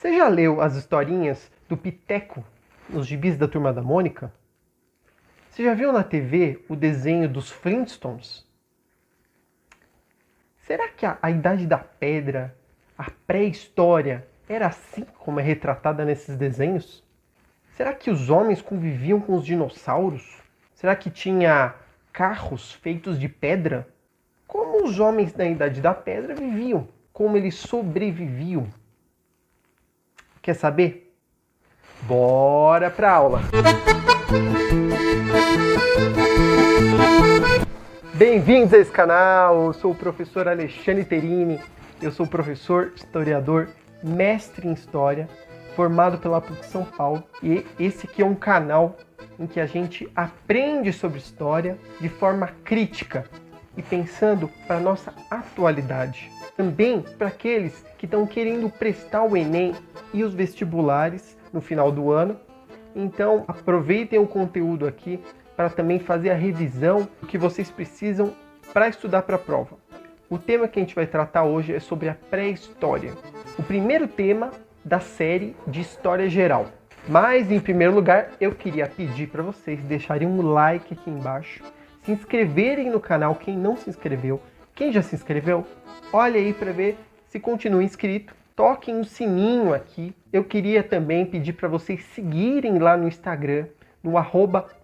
Você já leu as historinhas do Piteco nos gibis da Turma da Mônica? Você já viu na TV o desenho dos Flintstones? Será que a Idade da Pedra, a pré-história, era assim como é retratada nesses desenhos? Será que os homens conviviam com os dinossauros? Será que tinha carros feitos de pedra? Como os homens da Idade da Pedra viviam? Como eles sobreviviam? Quer saber? Bora pra aula! Bem-vindos a esse canal, eu sou o professor Alexandre Terini, eu sou professor, historiador, mestre em História, formado pela PUC São Paulo, e esse aqui é um canal em que a gente aprende sobre História de forma crítica e pensando para a nossa atualidade. Também para aqueles que estão querendo prestar o Enem e os vestibulares no final do ano. Então aproveitem o conteúdo aqui para também fazer a revisão do que vocês precisam para estudar para a prova. O tema que a gente vai tratar hoje é sobre a pré-história. O primeiro tema da série de História Geral. Mas, em primeiro lugar, eu queria pedir para vocês deixarem um like aqui embaixo, se inscreverem no canal, quem não se inscreveu. Quem já se inscreveu, olha aí para ver se continua inscrito. Toquem o sininho aqui. Eu queria também pedir para vocês seguirem lá no Instagram, no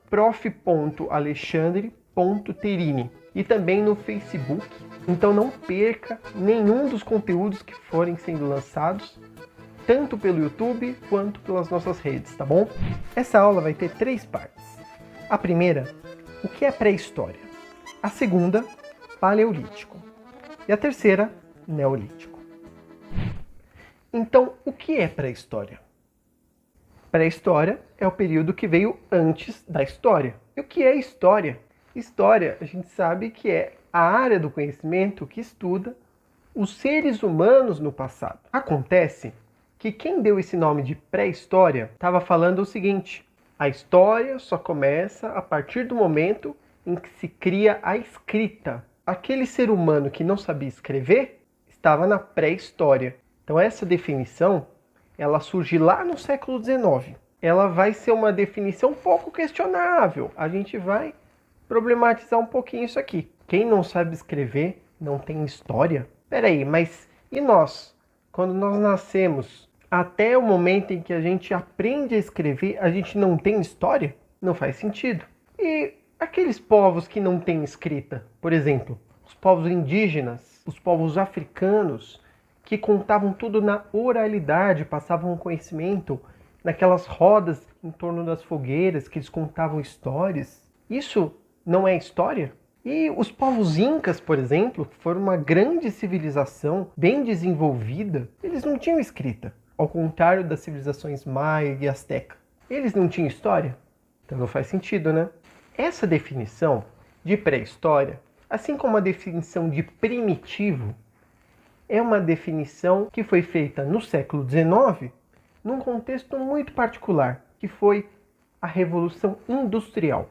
@prof.alexandre.terini e também no Facebook. Então não perca nenhum dos conteúdos que forem sendo lançados, tanto pelo YouTube quanto pelas nossas redes, tá bom? Essa aula vai ter 3 partes. A primeira, o que é pré-história? A segunda, paleolítico. E a terceira, neolítico. Então, o que é pré-história? Pré-história é o período que veio antes da história. E o que é história? História, a gente sabe que é a área do conhecimento que estuda os seres humanos no passado. Acontece que quem deu esse nome de pré-história estava falando o seguinte: a história só começa a partir do momento em que se cria a escrita. Aquele ser humano que não sabia escrever estava na pré-história. Então essa definição, ela surge lá no século XIX. Ela vai ser uma definição um pouco questionável. A gente vai problematizar um pouquinho isso aqui. Quem não sabe escrever não tem história? Peraí, mas e nós? Quando nós nascemos, até o momento em que a gente aprende a escrever, a gente não tem história? Não faz sentido. E aqueles povos que não têm escrita, por exemplo, os povos indígenas, os povos africanos, que contavam tudo na oralidade, passavam conhecimento naquelas rodas em torno das fogueiras, que eles contavam histórias. Isso não é história? E os povos incas, por exemplo, que foram uma grande civilização, bem desenvolvida, eles não tinham escrita, ao contrário das civilizações maia e asteca. Eles não tinham história? Então não faz sentido, né? Essa definição de pré-história, assim como a definição de primitivo, é uma definição que foi feita no século XIX, num contexto muito particular, que foi a Revolução Industrial.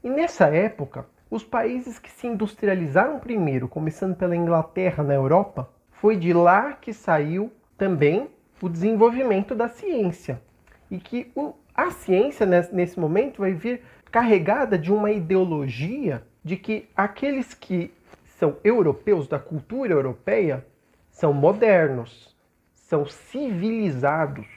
E nessa época, os países que se industrializaram primeiro, começando pela Inglaterra na Europa, foi de lá que saiu também o desenvolvimento da ciência. E que a ciência, nesse momento, vai vir carregada de uma ideologia de que aqueles que são europeus, da cultura europeia, são modernos, são civilizados.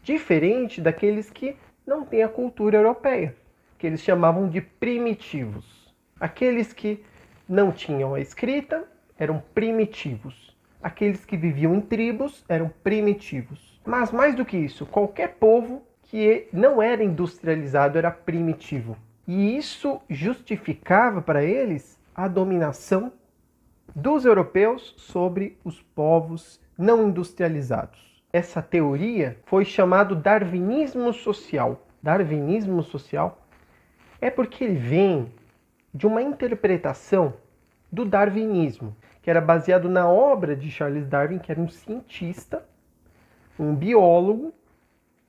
Diferente daqueles que não têm a cultura europeia, que eles chamavam de primitivos. Aqueles que não tinham a escrita eram primitivos. Aqueles que viviam em tribos eram primitivos. Mas mais do que isso, qualquer povo que não era industrializado era primitivo. E isso justificava para eles a dominação dos europeus sobre os povos não industrializados. Essa teoria foi chamada darwinismo social. Darwinismo social é porque ele vem de uma interpretação do darwinismo, que era baseado na obra de Charles Darwin, que era um cientista, um biólogo,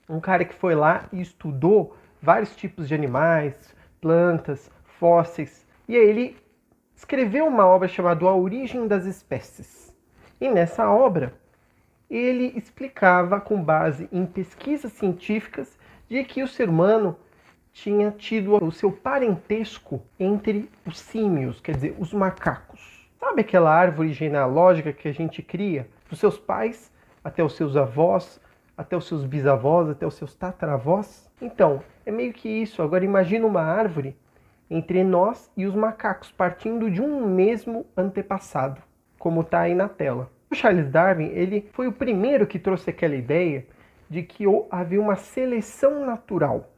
um cara que foi lá e estudou vários tipos de animais, plantas, fósseis, e aí ele escreveu uma obra chamada A Origem das Espécies. E nessa obra, ele explicava, com base em pesquisas científicas, de que o ser humano tinha tido o seu parentesco entre os símios, quer dizer, os macacos. Sabe aquela árvore genealógica que a gente cria? Dos seus pais até os seus avós, até os seus bisavós, até os seus tataravós? Então, é meio que isso. Agora imagina uma árvore entre nós e os macacos, partindo de um mesmo antepassado, como está aí na tela. O Charles Darwin, ele foi o primeiro que trouxe aquela ideia de que havia uma seleção natural,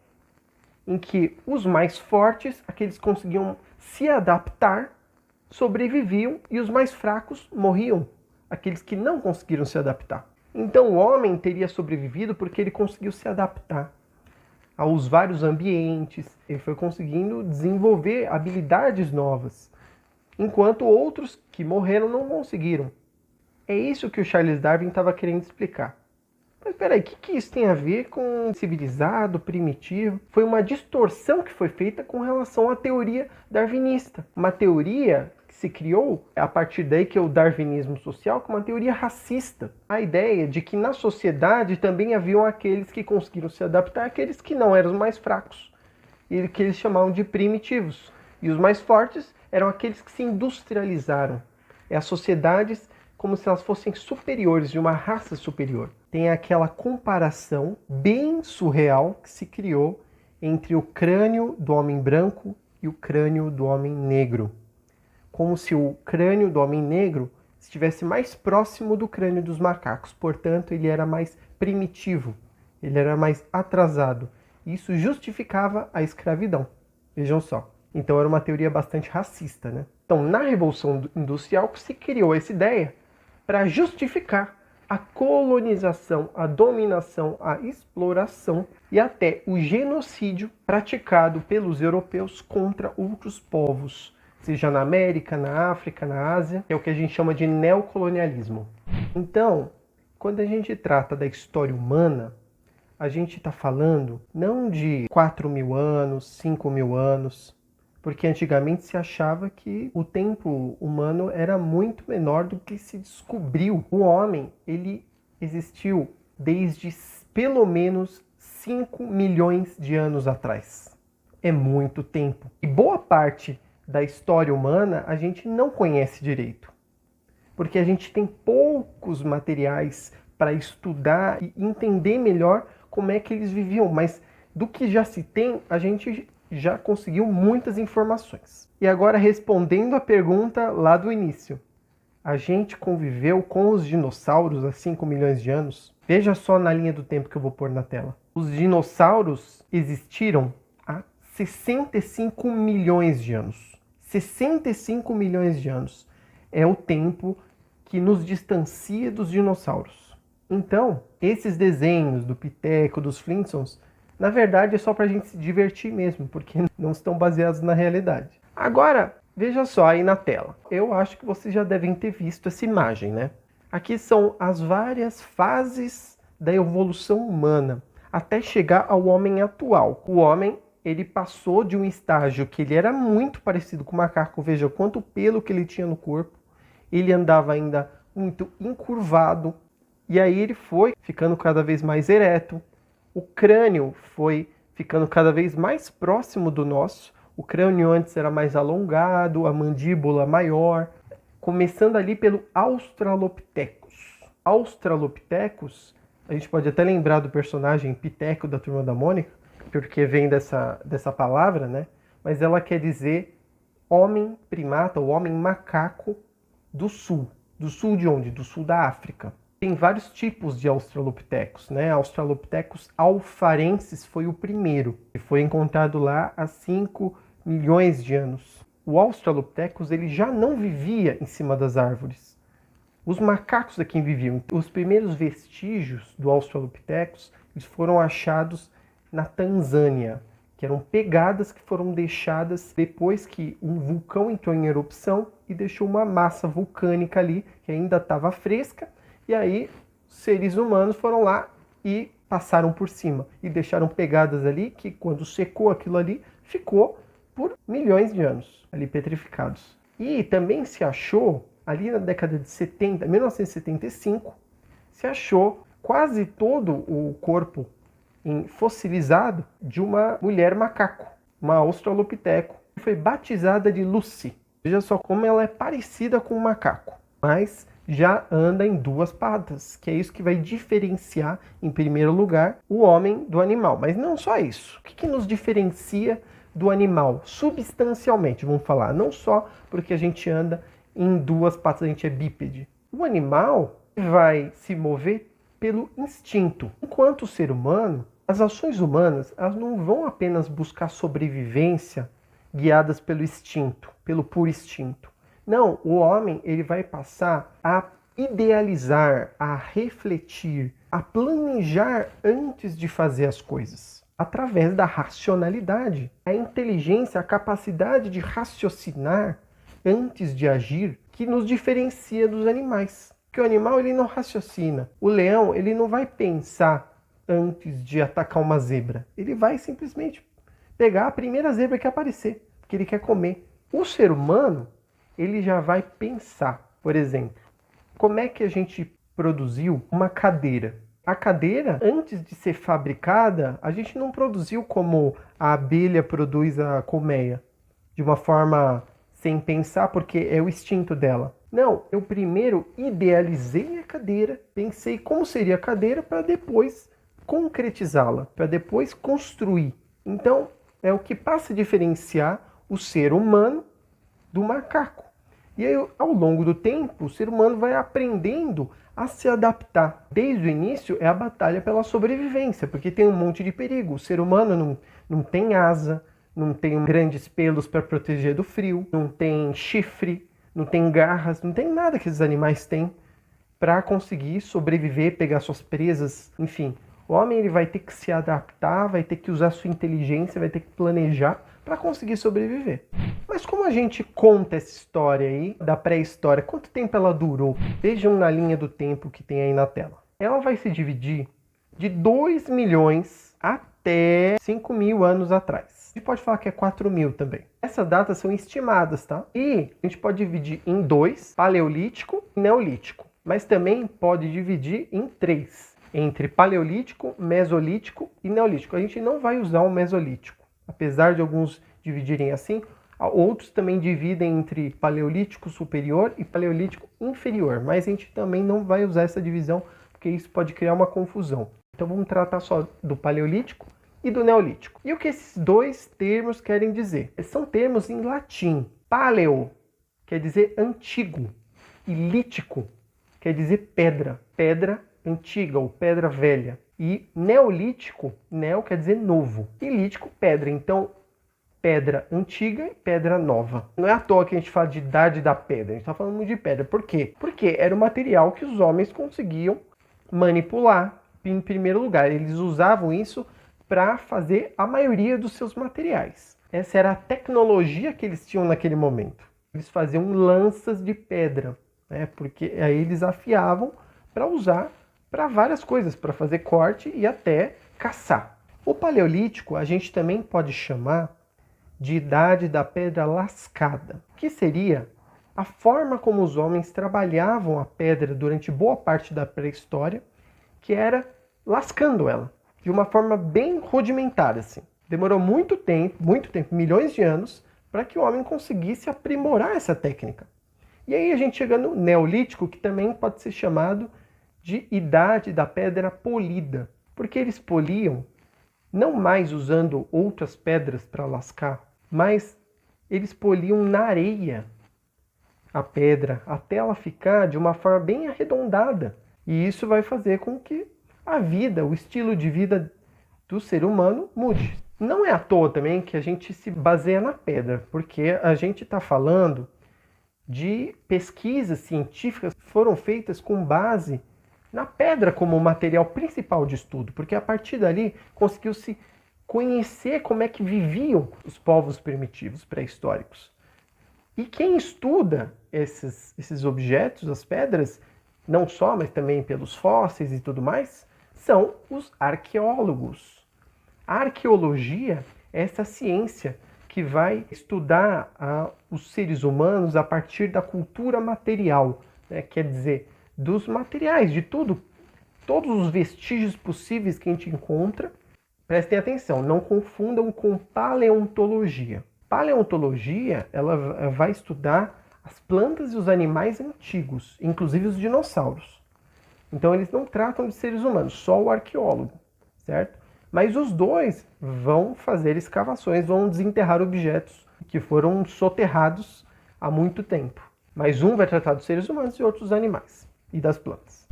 em que os mais fortes, aqueles que conseguiam se adaptar, sobreviviam e os mais fracos morriam, aqueles que não conseguiram se adaptar. Então o homem teria sobrevivido porque ele conseguiu se adaptar aos vários ambientes, ele foi conseguindo desenvolver habilidades novas, enquanto outros que morreram não conseguiram. É isso que o Charles Darwin estava querendo explicar. Mas peraí, o que isso tem a ver com civilizado, primitivo? Foi uma distorção que foi feita com relação à teoria darwinista. Uma teoria que se criou a partir daí, que é o darwinismo social, como uma teoria racista. A ideia de que na sociedade também haviam aqueles que conseguiram se adaptar, aqueles que não eram os mais fracos, e que eles chamavam de primitivos. E os mais fortes eram aqueles que se industrializaram. É as sociedades como se elas fossem superiores, de uma raça superior. Tem aquela comparação bem surreal que se criou entre o crânio do homem branco e o crânio do homem negro. Como se o crânio do homem negro estivesse mais próximo do crânio dos macacos. Portanto, ele era mais primitivo, ele era mais atrasado. Isso justificava a escravidão. Vejam só. Então era uma teoria bastante racista, né? Então, na Revolução Industrial se criou essa ideia para justificar a colonização, a dominação, a exploração e até o genocídio praticado pelos europeus contra outros povos, seja na América, na África, na Ásia, é o que a gente chama de neocolonialismo. Então, quando a gente trata da história humana, a gente está falando não de 4.000 anos, 5.000 anos, porque antigamente se achava que o tempo humano era muito menor do que se descobriu. O homem, ele existiu desde pelo menos 5 milhões de anos atrás. É muito tempo. E boa parte da história humana a gente não conhece direito, porque a gente tem poucos materiais para estudar e entender melhor como é que eles viviam, mas do que já se tem, a gente já conseguiu muitas informações. E agora, respondendo a pergunta lá do início, a gente conviveu com os dinossauros há 5 milhões de anos? Veja só na linha do tempo que eu vou pôr na tela. Os dinossauros existiram há 65 milhões de anos. 65 milhões de anos é o tempo que nos distancia dos dinossauros. Então, esses desenhos do Piteco, dos Flintstones, na verdade é só para a gente se divertir mesmo, porque não estão baseados na realidade. Agora, veja só aí na tela. Eu acho que vocês já devem ter visto essa imagem, né? Aqui são as várias fases da evolução humana, até chegar ao homem atual. O homem, ele passou de um estágio que ele era muito parecido com o macaco, veja quanto pelo que ele tinha no corpo, ele andava ainda muito encurvado, e aí ele foi ficando cada vez mais ereto, o crânio foi ficando cada vez mais próximo do nosso, o crânio antes era mais alongado, a mandíbula maior, começando ali pelo Australopithecus. Australopithecus, a gente pode até lembrar do personagem Piteco da Turma da Mônica, porque vem dessa palavra, né? Mas ela quer dizer homem primata, ou homem macaco do sul. Do sul de onde? Do sul da África. Tem vários tipos de Australopithecus, né? Australopithecus alfarensis foi o primeiro, que foi encontrado lá há 5 milhões de anos. O Australopithecus ele já não vivia em cima das árvores. Os macacos aqui viviam. Os primeiros vestígios do Australopithecus eles foram achados na Tanzânia, que eram pegadas que foram deixadas depois que um vulcão entrou em erupção e deixou uma massa vulcânica ali, que ainda estava fresca, e aí seres humanos foram lá e passaram por cima e deixaram pegadas ali que quando secou aquilo ali, ficou por milhões de anos ali petrificados. E também se achou, ali na década de 70, 1975, se achou quase todo o corpo fossilizado de uma mulher macaco, uma australopiteco, que foi batizada de Lucy. Veja só como ela é parecida com um macaco, mas já anda em duas patas, que é isso que vai diferenciar, em primeiro lugar, o homem do animal. Mas não só isso. O que nos diferencia do animal? Substancialmente, vamos falar. Não só porque a gente anda em duas patas, a gente é bípede. O animal vai se mover pelo instinto. Enquanto o ser humano, as ações humanas, elas não vão apenas buscar sobrevivência guiadas pelo instinto, pelo puro instinto. Não, o homem ele vai passar a idealizar, a refletir, a planejar antes de fazer as coisas, através da racionalidade. A inteligência, a capacidade de raciocinar antes de agir, que nos diferencia dos animais. Porque o animal ele não raciocina. O leão ele não vai pensar antes de atacar uma zebra. Ele vai simplesmente pegar a primeira zebra que aparecer, que ele quer comer. O ser humano, ele já vai pensar. Por exemplo, como é que a gente produziu uma cadeira? A cadeira, antes de ser fabricada, a gente não produziu como a abelha produz a colmeia, de uma forma sem pensar, porque é o instinto dela. Não, eu primeiro idealizei a cadeira, pensei como seria a cadeira para depois concretizá-la, para depois construir. Então, é o que passa a diferenciar o ser humano do macaco. E aí, ao longo do tempo, o ser humano vai aprendendo a se adaptar. Desde o início é a batalha pela sobrevivência, porque tem um monte de perigo. O ser humano não tem asa, não tem grandes pelos para proteger do frio, não tem chifre, não tem garras, não tem nada que esses animais têm para conseguir sobreviver, pegar suas presas, enfim. O homem ele vai ter que se adaptar, vai ter que usar sua inteligência, vai ter que planejar para conseguir sobreviver. Mas como a gente conta essa história aí da pré-história, quanto tempo ela durou? Vejam na linha do tempo que tem aí na tela. Ela vai se dividir de 2 milhões até 5 mil anos atrás. A gente pode falar que é 4 mil também. Essas datas são estimadas, tá? E a gente pode dividir em 2, paleolítico e neolítico. Mas também pode dividir em 3, entre paleolítico, mesolítico e neolítico. A gente não vai usar o mesolítico. Apesar de alguns dividirem assim, outros também dividem entre paleolítico superior e paleolítico inferior. Mas a gente também não vai usar essa divisão, porque isso pode criar uma confusão. Então vamos tratar só do paleolítico e do neolítico. E o que esses dois termos querem dizer? São termos em latim. Paleo quer dizer antigo e lítico quer dizer pedra. Pedra antiga ou pedra velha. E neolítico, neo quer dizer novo. E lítico, pedra. Então, pedra antiga e pedra nova. Não é à toa que a gente fala de idade da pedra. A gente está falando de pedra. Por quê? Porque era o material que os homens conseguiam manipular. Em primeiro lugar, eles usavam isso para fazer a maioria dos seus materiais. Essa era a tecnologia que eles tinham naquele momento. Eles faziam lanças de pedra, né? Porque aí eles afiavam para usar para várias coisas, para fazer corte e até caçar. O paleolítico a gente também pode chamar de idade da pedra lascada, que seria a forma como os homens trabalhavam a pedra durante boa parte da pré-história, que era lascando ela, de uma forma bem rudimentar, assim. Demorou muito tempo, milhões de anos, para que o homem conseguisse aprimorar essa técnica. E aí a gente chega no neolítico, que também pode ser chamado de idade da pedra polida, porque eles poliam não mais usando outras pedras para lascar, mas eles poliam na areia a pedra até ela ficar de uma forma bem arredondada. E isso vai fazer com que a vida, o estilo de vida do ser humano mude. Não é à toa também que a gente se baseia na pedra, porque a gente está falando de pesquisas científicas que foram feitas com base na pedra como material principal de estudo, porque a partir dali conseguiu-se conhecer como é que viviam os povos primitivos pré-históricos. E quem estuda esses objetos, as pedras, não só, mas também pelos fósseis e tudo mais, são os arqueólogos. A arqueologia é essa ciência que vai estudar os seres humanos a partir da cultura material, né? Quer dizer, dos materiais, de tudo todos os vestígios possíveis que a gente encontra. Prestem atenção, não confundam com paleontologia. Paleontologia, ela vai estudar as plantas e os animais antigos, inclusive os dinossauros. Então eles não tratam de seres humanos, só o arqueólogo, certo? Mas os dois vão fazer escavações, vão desenterrar objetos que foram soterrados há muito tempo. Mas um vai tratar dos seres humanos e outro dos animais e das plantas.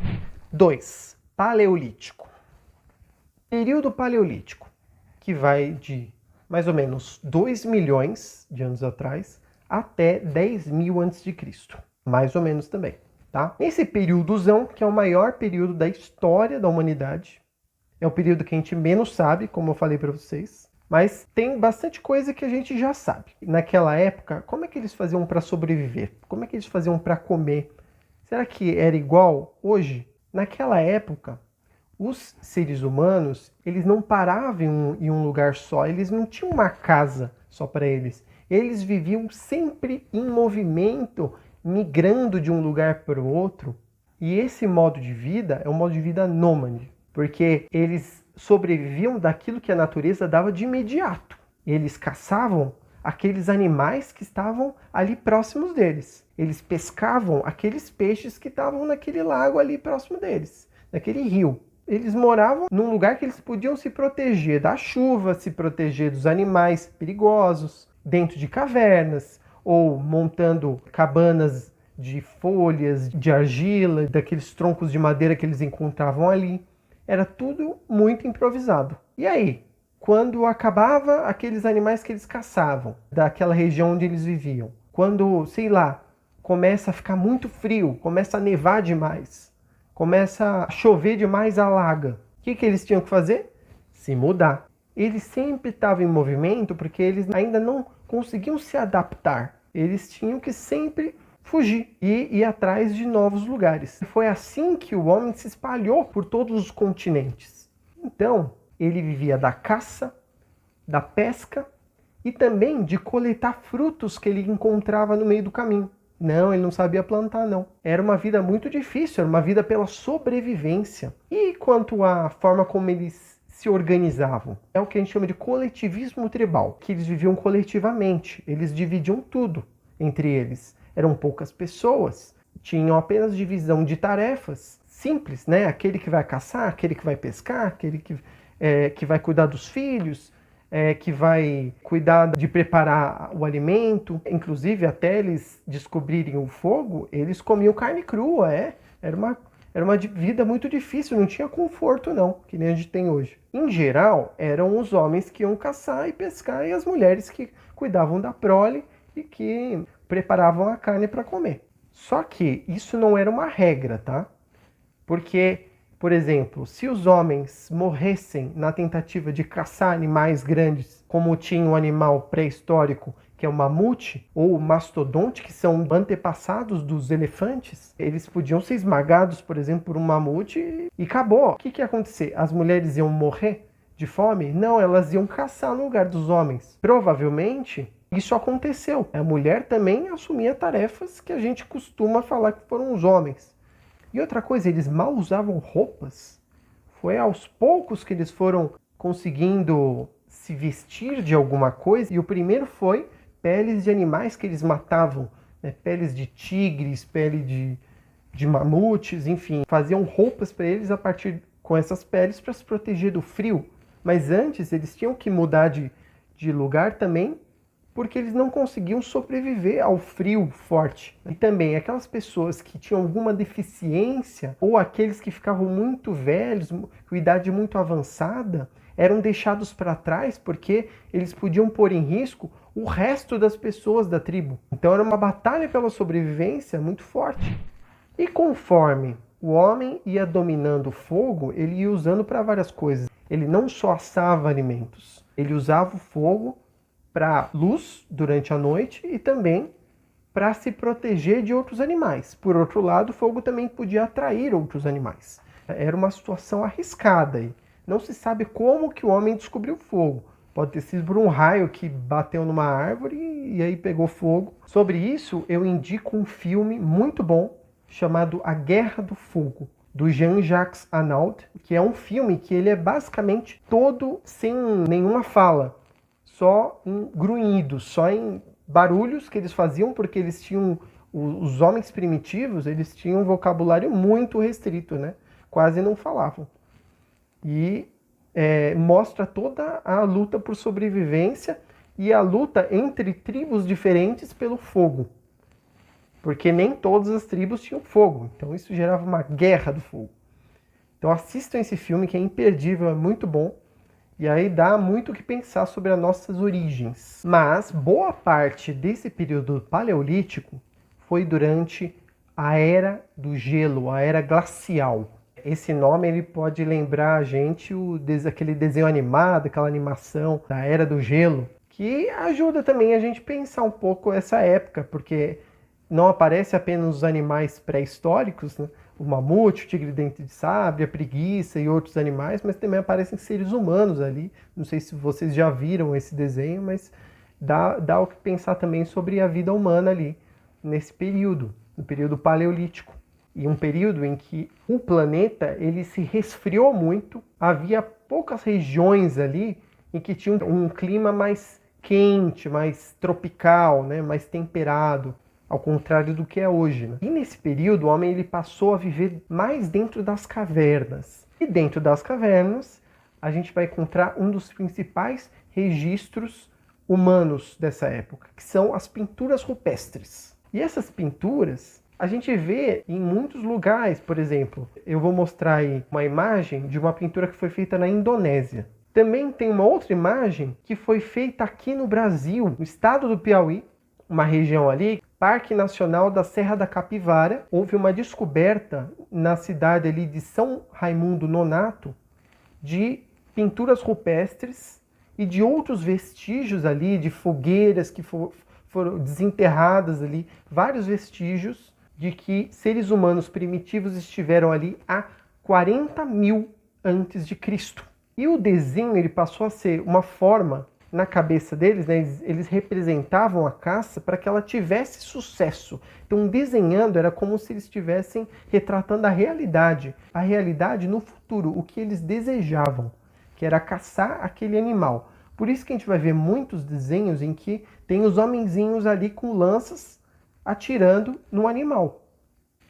2. Paleolítico. Período paleolítico, que vai de mais ou menos 2 milhões de anos atrás até 10.000 a.C. Mais ou menos também, tá? Nesse períodozão, que é o maior período da história da humanidade, é o período que a gente menos sabe, como eu falei para vocês, mas tem bastante coisa que a gente já sabe. Naquela época, como é que eles faziam para sobreviver? Como é que eles faziam para comer? Será que era igual hoje? Naquela época, os seres humanos, eles não paravam em um lugar só, eles não tinham uma casa só para eles. Eles viviam sempre em movimento, migrando de um lugar para o outro. E esse modo de vida é um modo de vida nômade, porque eles sobreviviam daquilo que a natureza dava de imediato. Eles caçavam aqueles animais que estavam ali próximos deles. Eles pescavam aqueles peixes que estavam naquele lago ali próximo deles, naquele rio. Eles moravam num lugar que eles podiam se proteger da chuva, se proteger dos animais perigosos, dentro de cavernas, ou montando cabanas de folhas, de argila, daqueles troncos de madeira que eles encontravam ali. Era tudo muito improvisado. E aí, quando acabava aqueles animais que eles caçavam, daquela região onde eles viviam, quando, sei lá, começa a ficar muito frio, começa a nevar demais, começa a chover demais, alaga. O que eles tinham que fazer? Se mudar. Eles sempre estavam em movimento porque eles ainda não conseguiam se adaptar. Eles tinham que sempre fugir e ir atrás de novos lugares. Foi assim que o homem se espalhou por todos os continentes. Então, ele vivia da caça, da pesca e também de coletar frutos que ele encontrava no meio do caminho. Não, ele não sabia plantar, não. Era uma vida muito difícil, era uma vida pela sobrevivência. E quanto à forma como eles se organizavam? É o que a gente chama de coletivismo tribal, que eles viviam coletivamente, eles dividiam tudo entre eles. Eram poucas pessoas, tinham apenas divisão de tarefas simples, né? Aquele que vai caçar, aquele que vai pescar, aquele que vai cuidar dos filhos, que vai cuidar de preparar o alimento. Inclusive, até eles descobrirem o fogo, eles comiam carne crua, Era uma vida muito difícil, não tinha conforto não, que nem a gente tem hoje. Em geral, eram os homens que iam caçar e pescar e as mulheres que cuidavam da prole e que preparavam a carne para comer. Só que isso não era uma regra, tá? Porque, por exemplo, se os homens morressem na tentativa de caçar animais grandes, como tinha um animal pré-histórico, que é o mamute, ou o mastodonte, que são antepassados dos elefantes, eles podiam ser esmagados, por exemplo, por um mamute e acabou. O que ia acontecer? As mulheres iam morrer de fome? Não, elas iam caçar no lugar dos homens. Provavelmente, isso aconteceu. A mulher também assumia tarefas que a gente costuma falar que foram os homens. E outra coisa, eles mal usavam roupas. Foi aos poucos que eles foram conseguindo se vestir de alguma coisa. E o primeiro foi peles de animais que eles matavam, né? Peles de tigres, pele de mamutes, enfim. Faziam roupas para eles a partir com essas peles para se proteger do frio. Mas antes eles tinham que mudar de lugar também, porque eles não conseguiam sobreviver ao frio forte. E também aquelas pessoas que tinham alguma deficiência, ou aqueles que ficavam muito velhos, com idade muito avançada, eram deixados para trás porque eles podiam pôr em risco o resto das pessoas da tribo. Então era uma batalha pela sobrevivência muito forte. E conforme o homem ia dominando o fogo, ele ia usando para várias coisas. Ele não só assava alimentos, ele usava o fogo para luz durante a noite e também para se proteger de outros animais. Por outro lado, o fogo também podia atrair outros animais. Era uma situação arriscada. E não se sabe como que o homem descobriu o fogo. Pode ter sido por um raio que bateu numa árvore e aí pegou fogo. Sobre isso, eu indico um filme muito bom chamado A Guerra do Fogo. do Jean-Jacques Annaud, que é um filme que ele é basicamente todo sem nenhuma fala, só em grunhidos, só em barulhos que eles faziam, porque eles tinham, os homens primitivos, eles tinham um vocabulário muito restrito, né? Quase não falavam. E mostra toda a luta por sobrevivência e a luta entre tribos diferentes pelo fogo. Porque nem todas as tribos tinham fogo, então isso gerava uma guerra do fogo. Então assistam esse filme que é imperdível, é muito bom. E aí dá muito o que pensar sobre as nossas origens. Mas boa parte desse período paleolítico foi durante a Era do Gelo, a Era Glacial. Esse nome ele pode lembrar a gente aquele desenho animado, aquela animação da Era do Gelo, que ajuda também a gente pensar um pouco essa época, porque não aparece apenas os animais pré-históricos, né? O mamute, o tigre-dente de sabre, a preguiça e outros animais, mas também aparecem seres humanos ali. Não sei se vocês já viram esse desenho, mas dá o que pensar também sobre a vida humana ali, nesse período, no período paleolítico. E um período em que o planeta ele se resfriou muito, havia poucas regiões ali em que tinham um clima mais quente, mais tropical, né, mais temperado, ao contrário do que é hoje, né? E nesse período o homem ele passou a viver mais dentro das cavernas. E dentro das cavernas a gente vai encontrar um dos principais registros humanos dessa época, que são as pinturas rupestres. E essas pinturas a gente vê em muitos lugares. Por exemplo, eu vou mostrar aí uma imagem de uma pintura que foi feita na Indonésia. Também tem uma outra imagem que foi feita aqui no Brasil, no estado do Piauí, uma região ali, Parque Nacional da Serra da Capivara. Houve uma descoberta na cidade ali de São Raimundo Nonato de pinturas rupestres e de outros vestígios ali, de fogueiras que foram desenterradas ali, vários vestígios de que seres humanos primitivos estiveram ali há 40.000 antes de Cristo. E o desenho ele passou a ser uma forma na cabeça deles, né? Eles representavam a caça para que ela tivesse sucesso. Então, desenhando era como se eles estivessem retratando a realidade no futuro, o que eles desejavam, que era caçar aquele animal. Por isso que a gente vai ver muitos desenhos em que tem os homenzinhos ali com lanças atirando no animal.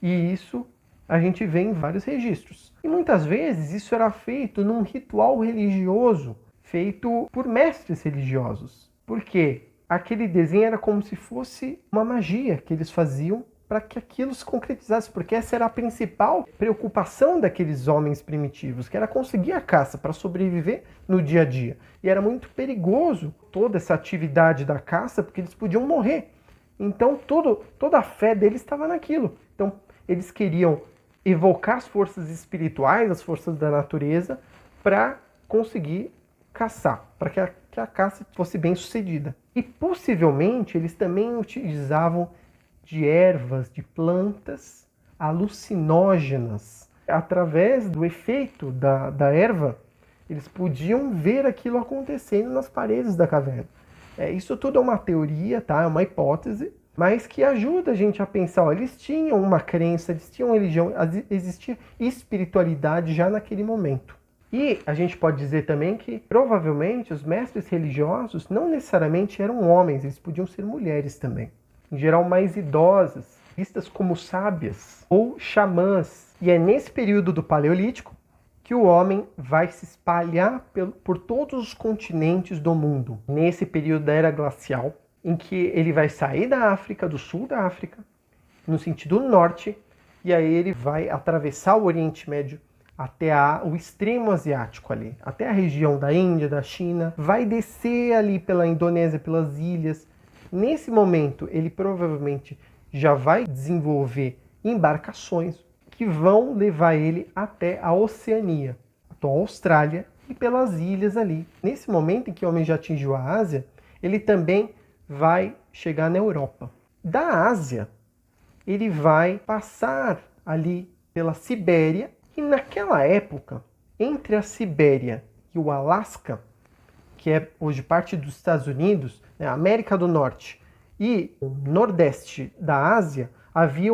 E isso a gente vê em vários registros. E muitas vezes isso era feito num ritual religioso, feito por mestres religiosos. Por quê? Aquele desenho era como se fosse uma magia que eles faziam para que aquilo se concretizasse, porque essa era a principal preocupação daqueles homens primitivos, que era conseguir a caça para sobreviver no dia a dia. E era muito perigoso toda essa atividade da caça, porque eles podiam morrer. Então toda a fé deles estava naquilo. Então eles queriam evocar as forças espirituais, as forças da natureza, para conseguir caçar, para que a caça fosse bem sucedida. E possivelmente eles também utilizavam de ervas, de plantas alucinógenas. Através do efeito da erva, eles podiam ver aquilo acontecendo nas paredes da caverna. Isso tudo é uma teoria, tá? É uma hipótese, mas que ajuda a gente a pensar. Ó, eles tinham uma crença, eles tinham religião, existia espiritualidade já naquele momento. E a gente pode dizer também que, provavelmente, os mestres religiosos não necessariamente eram homens, eles podiam ser mulheres também. Em geral, mais idosas, vistas como sábias ou xamãs. E é nesse período do Paleolítico que o homem vai se espalhar por todos os continentes do mundo. Nesse período da Era Glacial, em que ele vai sair da África, do sul da África, no sentido norte, e aí ele vai atravessar o Oriente Médio até o extremo asiático ali, até a região da Índia, da China, vai descer ali pela Indonésia, pelas ilhas. Nesse momento, ele provavelmente já vai desenvolver embarcações que vão levar ele até a Oceania, a atual Austrália, e pelas ilhas ali. Nesse momento em que o homem já atingiu a Ásia, ele também vai chegar na Europa. Da Ásia, ele vai passar ali pela Sibéria. E naquela época, entre a Sibéria e o Alasca, que é hoje parte dos Estados Unidos, né, a América do Norte e o Nordeste da Ásia, havia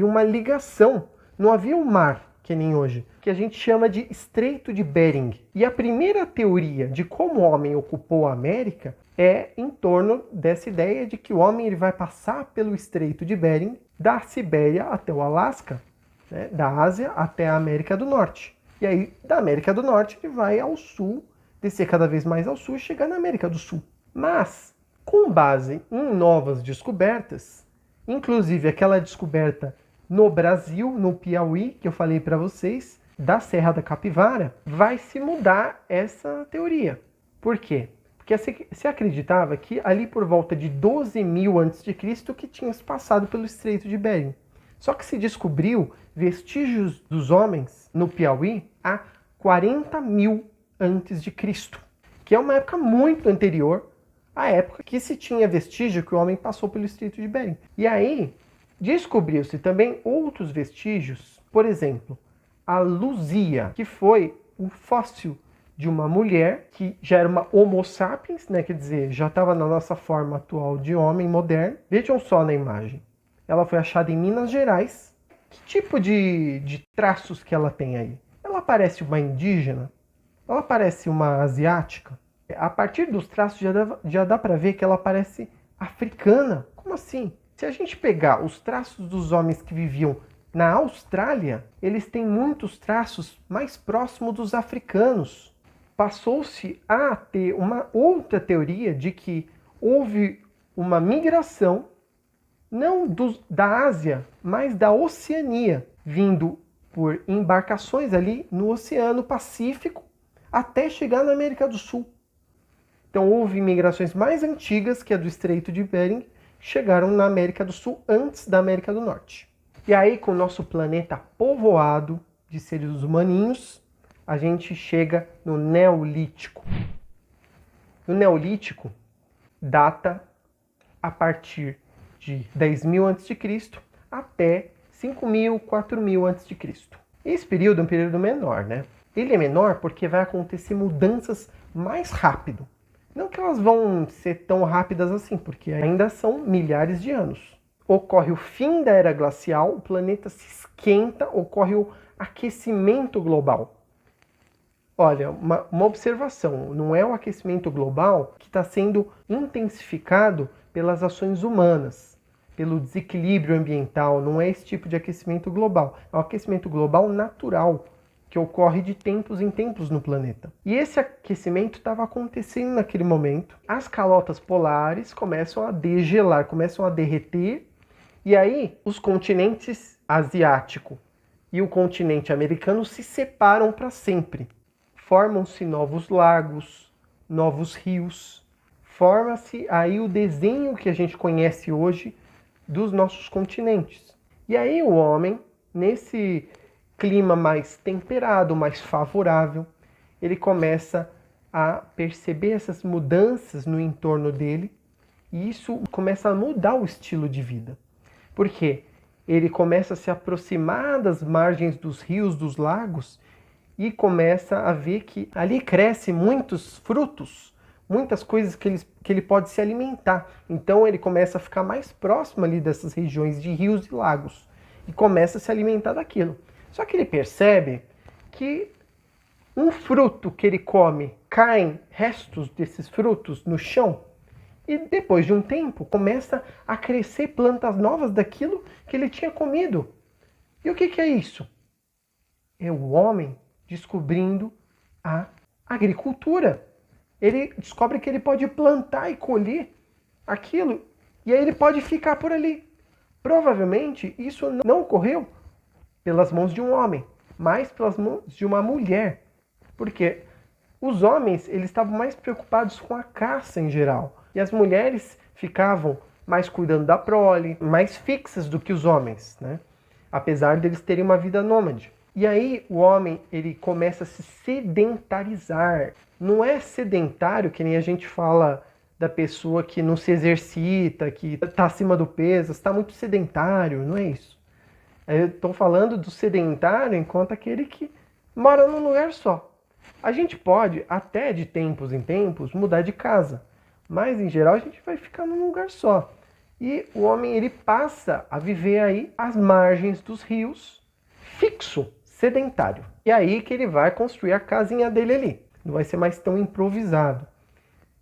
uma ligação. Não havia um mar que nem hoje, que a gente chama de Estreito de Bering. E a primeira teoria de como o homem ocupou a América é em torno dessa ideia de que o homem ele vai passar pelo Estreito de Bering, da Sibéria até o Alasca, né, da Ásia até a América do Norte. E aí, da América do Norte, ele vai ao sul, descer cada vez mais ao sul e chegar na América do Sul. Mas, com base em novas descobertas, inclusive aquela descoberta no Brasil, no Piauí, que eu falei para vocês, da Serra da Capivara, vai se mudar essa teoria. Por quê? Porque se acreditava que ali por volta de 12.000 a.C. que tinha se passado pelo Estreito de Bering. Só que se descobriu vestígios dos homens no Piauí há 40.000 a.C., que é uma época muito anterior à época que se tinha vestígio que o homem passou pelo Estreito de Bering. E aí descobriu-se também outros vestígios, por exemplo, a Luzia, que foi um fóssil de uma mulher que já era uma Homo sapiens, né? Quer dizer, já estava na nossa forma atual de homem moderno. Vejam só na imagem. Ela foi achada em Minas Gerais. Que tipo de traços que ela tem aí? Ela parece uma indígena? Ela parece uma asiática? A partir dos traços já dá para ver que ela parece africana. Como assim? Se a gente pegar os traços dos homens que viviam na Austrália, eles têm muitos traços mais próximos dos africanos. Passou-se a ter uma outra teoria de que houve uma migração, não da Ásia, mas da Oceania, vindo por embarcações ali no Oceano Pacífico até chegar na América do Sul. Então houve migrações mais antigas que a do Estreito de Bering, que chegaram na América do Sul antes da América do Norte. E aí, com o nosso planeta povoado de seres humaninhos, a gente chega no Neolítico. O Neolítico data a partir de 10.000 a.C. até 5.000, 4.000 a.C. Esse período é um período menor, né? Ele é menor porque vai acontecer mudanças mais rápido. Não que elas vão ser tão rápidas assim, porque ainda são milhares de anos. Ocorre o fim da era glacial, o planeta se esquenta, ocorre o aquecimento global. Olha, uma observação, não é o aquecimento global que está sendo intensificado pelas ações humanas, pelo desequilíbrio ambiental, não é esse tipo de aquecimento global. É um aquecimento global natural, que ocorre de tempos em tempos no planeta. E esse aquecimento estava acontecendo naquele momento. As calotas polares começam a degelar, começam a derreter, e aí os continentes asiático e o continente americano se separam para sempre. Formam-se novos lagos, novos rios, forma-se aí o desenho que a gente conhece hoje dos nossos continentes. E aí o homem, nesse clima mais temperado, mais favorável, ele começa a perceber essas mudanças no entorno dele e isso começa a mudar o estilo de vida. Por quê? Ele começa a se aproximar das margens dos rios, dos lagos e começa a ver que ali crescem muitos frutos, muitas coisas que ele pode se alimentar. Então ele começa a ficar mais próximo ali dessas regiões de rios e lagos e começa a se alimentar daquilo. Só que ele percebe que um fruto que ele come, caem restos desses frutos no chão e depois de um tempo começa a crescer plantas novas daquilo que ele tinha comido. E o que é isso? É o homem descobrindo a agricultura. Ele descobre que ele pode plantar e colher aquilo e aí ele pode ficar por ali. Provavelmente isso não ocorreu pelas mãos de um homem, mas pelas mãos de uma mulher. Porque os homens eles estavam mais preocupados com a caça em geral. E as mulheres ficavam mais cuidando da prole, mais fixas do que os homens, né? Apesar deles terem uma vida nômade. E aí o homem ele começa a se sedentarizar. Não é sedentário que nem a gente fala da pessoa que não se exercita, que está acima do peso, está muito sedentário, não é isso. Eu estou falando do sedentário enquanto aquele que mora num lugar só. A gente pode, até de tempos em tempos, mudar de casa. Mas, em geral, a gente vai ficar num lugar só. E o homem ele passa a viver aí às margens dos rios, fixo, sedentário. E aí que ele vai construir a casinha dele ali. Não vai ser mais tão improvisado.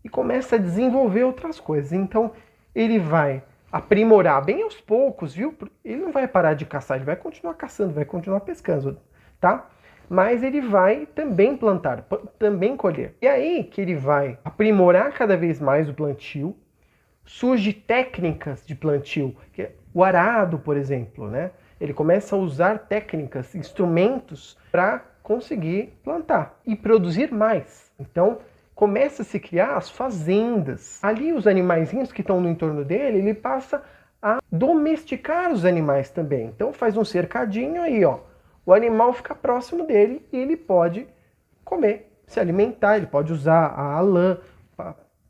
E começa a desenvolver outras coisas. Então, ele vai aprimorar bem aos poucos, viu? Ele não vai parar de caçar, ele vai continuar caçando, vai continuar pescando, tá? Mas ele vai também plantar, também colher. E aí que ele vai aprimorar cada vez mais o plantio. Surge técnicas de plantio, que é o arado, por exemplo, né? Ele começa a usar técnicas, instrumentos para conseguir plantar e produzir mais. Então, começa a se criar as fazendas. Ali os animaizinhos que estão no entorno dele, ele passa a domesticar os animais também. Então faz um cercadinho aí, ó. O animal fica próximo dele e ele pode comer, se alimentar, ele pode usar a lã,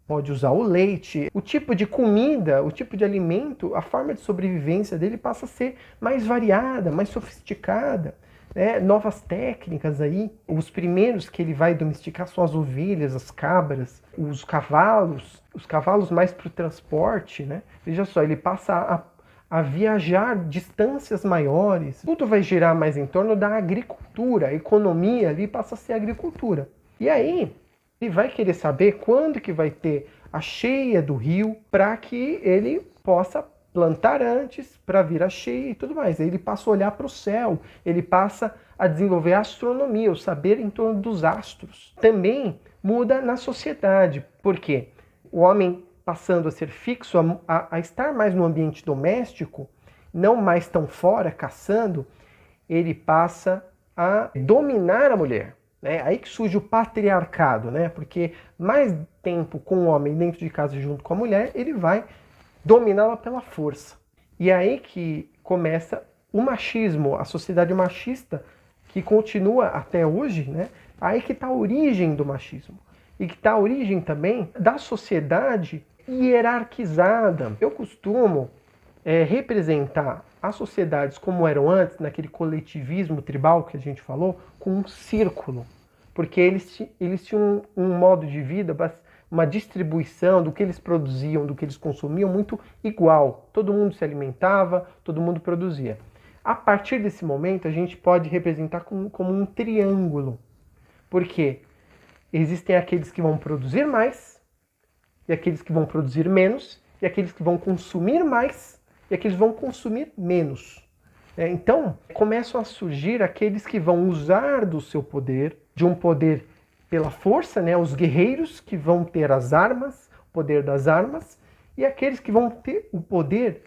pode usar o leite. O tipo de comida, o tipo de alimento, a forma de sobrevivência dele passa a ser mais variada, mais sofisticada. Novas técnicas aí. Os primeiros que ele vai domesticar são as ovelhas, as cabras, os cavalos mais para o transporte, né? Veja só, ele passa a viajar distâncias maiores. Tudo vai girar mais em torno da agricultura, a economia ali passa a ser agricultura. E aí, ele vai querer saber quando que vai ter a cheia do rio para que ele possa plantar antes para vir a cheia e tudo mais. Aí ele passa a olhar para o céu, ele passa a desenvolver a astronomia, o saber em torno dos astros. Também muda na sociedade, porque o homem passando a ser fixo, a estar mais no ambiente doméstico, não mais tão fora caçando, ele passa a dominar a mulher. Aí que surge o patriarcado, né? Porque mais tempo com o homem dentro de casa junto com a mulher, ele vai dominá-la pela força. E aí que começa o machismo, a sociedade machista, que continua até hoje, né? Aí que está a origem do machismo. E que está a origem também da sociedade hierarquizada. Eu costumo representar as sociedades como eram antes, naquele coletivismo tribal que a gente falou, com um círculo. Porque eles tinham um modo de vida, uma distribuição do que eles produziam, do que eles consumiam muito igual. Todo mundo se alimentava, todo mundo produzia. A partir desse momento, a gente pode representar como um triângulo. Porque existem aqueles que vão produzir mais, e aqueles que vão produzir menos, e aqueles que vão consumir mais, e aqueles que vão consumir menos. Então, começam a surgir aqueles que vão usar do seu poder, de um poder pela força, né? Os guerreiros que vão ter as armas, o poder das armas, e aqueles que vão ter o poder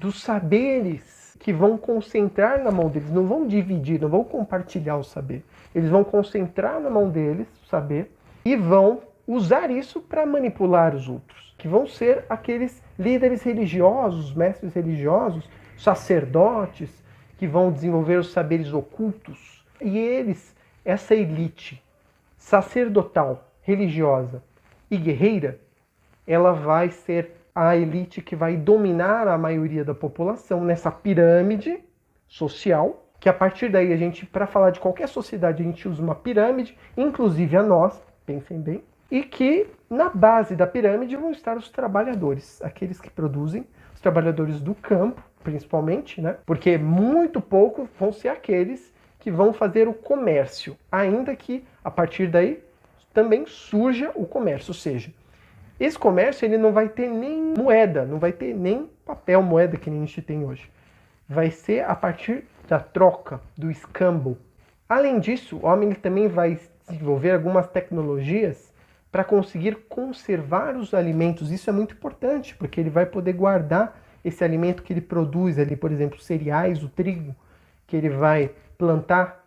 dos saberes, que vão concentrar na mão deles, não vão dividir, não vão compartilhar o saber. Eles vão concentrar na mão deles o saber e vão usar isso para manipular os outros, que vão ser aqueles líderes religiosos, mestres religiosos, sacerdotes, que vão desenvolver os saberes ocultos. E eles, essa elite sacerdotal, religiosa e guerreira, ela vai ser a elite que vai dominar a maioria da população nessa pirâmide social, que a partir daí a gente, para falar de qualquer sociedade, a gente usa uma pirâmide, inclusive a nossa, pensem bem, e que na base da pirâmide vão estar os trabalhadores, aqueles que produzem, os trabalhadores do campo, principalmente, né? Porque muito pouco vão ser aqueles que vão fazer o comércio, ainda que a partir daí também surja o comércio, ou seja, esse comércio ele não vai ter nem moeda, não vai ter nem papel moeda que nem a gente tem hoje. Vai ser a partir da troca, do escambo. Além disso, o homem ele também vai desenvolver algumas tecnologias para conseguir conservar os alimentos. Isso é muito importante, porque ele vai poder guardar esse alimento que ele produz ali, por exemplo, cereais, o trigo, que ele vai plantar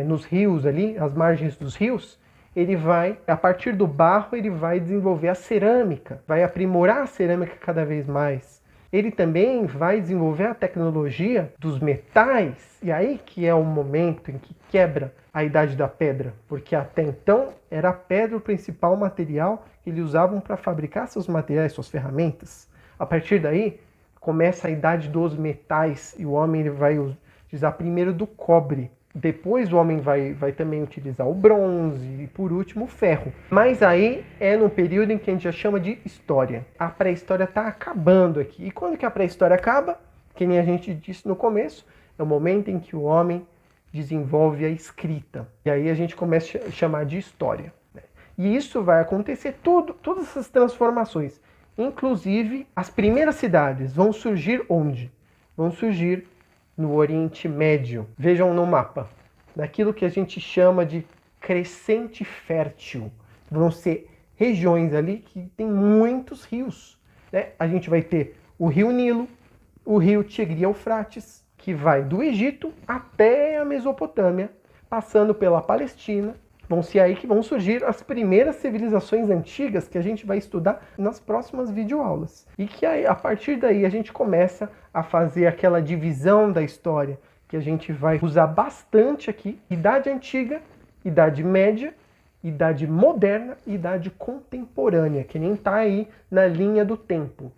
nos rios ali, às margens dos rios. Ele vai, a partir do barro, ele vai desenvolver a cerâmica, vai aprimorar a cerâmica cada vez mais. Ele também vai desenvolver a tecnologia dos metais, e aí que é o momento em que quebra a idade da pedra, porque até então era a pedra o principal material que eles usavam para fabricar seus materiais, suas ferramentas. A partir daí, começa a idade dos metais, e o homem ele vai utilizar primeiro do cobre. Depois o homem vai também utilizar o bronze e, por último, o ferro. Mas aí é no período em que a gente já chama de história. A pré-história está acabando aqui. E quando que a pré-história acaba? Que nem a gente disse no começo, é o momento em que o homem desenvolve a escrita. E aí a gente começa a chamar de história. E isso vai acontecer todas essas transformações. Inclusive, as primeiras cidades vão surgir onde? Vão surgir no Oriente Médio. Vejam no mapa. Naquilo que a gente chama de crescente fértil. Vão ser regiões ali que tem muitos rios. Né? A gente vai ter o Rio Nilo, o Rio Tigre e Eufrates, que vai do Egito até a Mesopotâmia, passando pela Palestina. Vão ser aí que vão surgir as primeiras civilizações antigas que a gente vai estudar nas próximas videoaulas. E que aí, a partir daí a gente começa a fazer aquela divisão da história que a gente vai usar bastante aqui. Idade Antiga, Idade Média, Idade Moderna e Idade Contemporânea, que nem está aí na linha do tempo.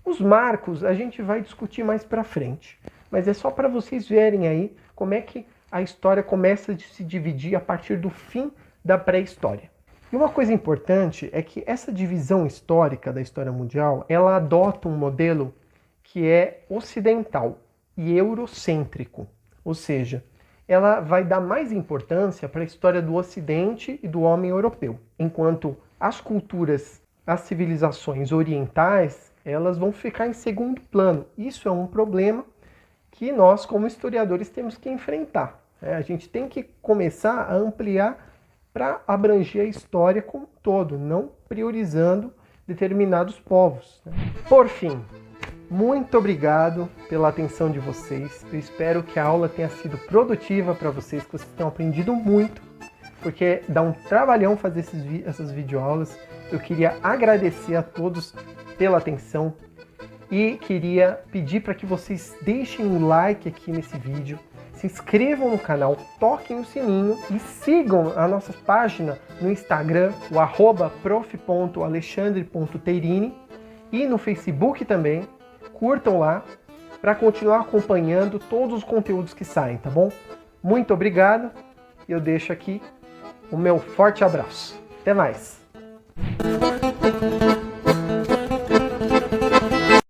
Os marcos a gente vai discutir mais para frente, mas é só para vocês verem aí como é que a história começa a se dividir a partir do fim da pré-história. E uma coisa importante é que essa divisão histórica da história mundial, ela adota um modelo que é ocidental e eurocêntrico, ou seja, ela vai dar mais importância para a história do Ocidente e do homem europeu, enquanto as culturas, as civilizações orientais, elas vão ficar em segundo plano. Isso é um problema que nós, como historiadores, temos que enfrentar. A gente tem que começar a ampliar para abranger a história como um todo, não priorizando determinados povos. Por fim, muito obrigado pela atenção de vocês. Eu espero que a aula tenha sido produtiva para vocês, que vocês tenham aprendido muito, porque dá um trabalhão fazer essas videoaulas. Eu queria agradecer a todos pela atenção. E queria pedir para que vocês deixem um like aqui nesse vídeo, se inscrevam no canal, toquem o sininho e sigam a nossa página no Instagram, o @prof.alexandre.teirini, e no Facebook também. Curtam lá para continuar acompanhando todos os conteúdos que saem, tá bom? Muito obrigado e eu deixo aqui o meu forte abraço. Até mais!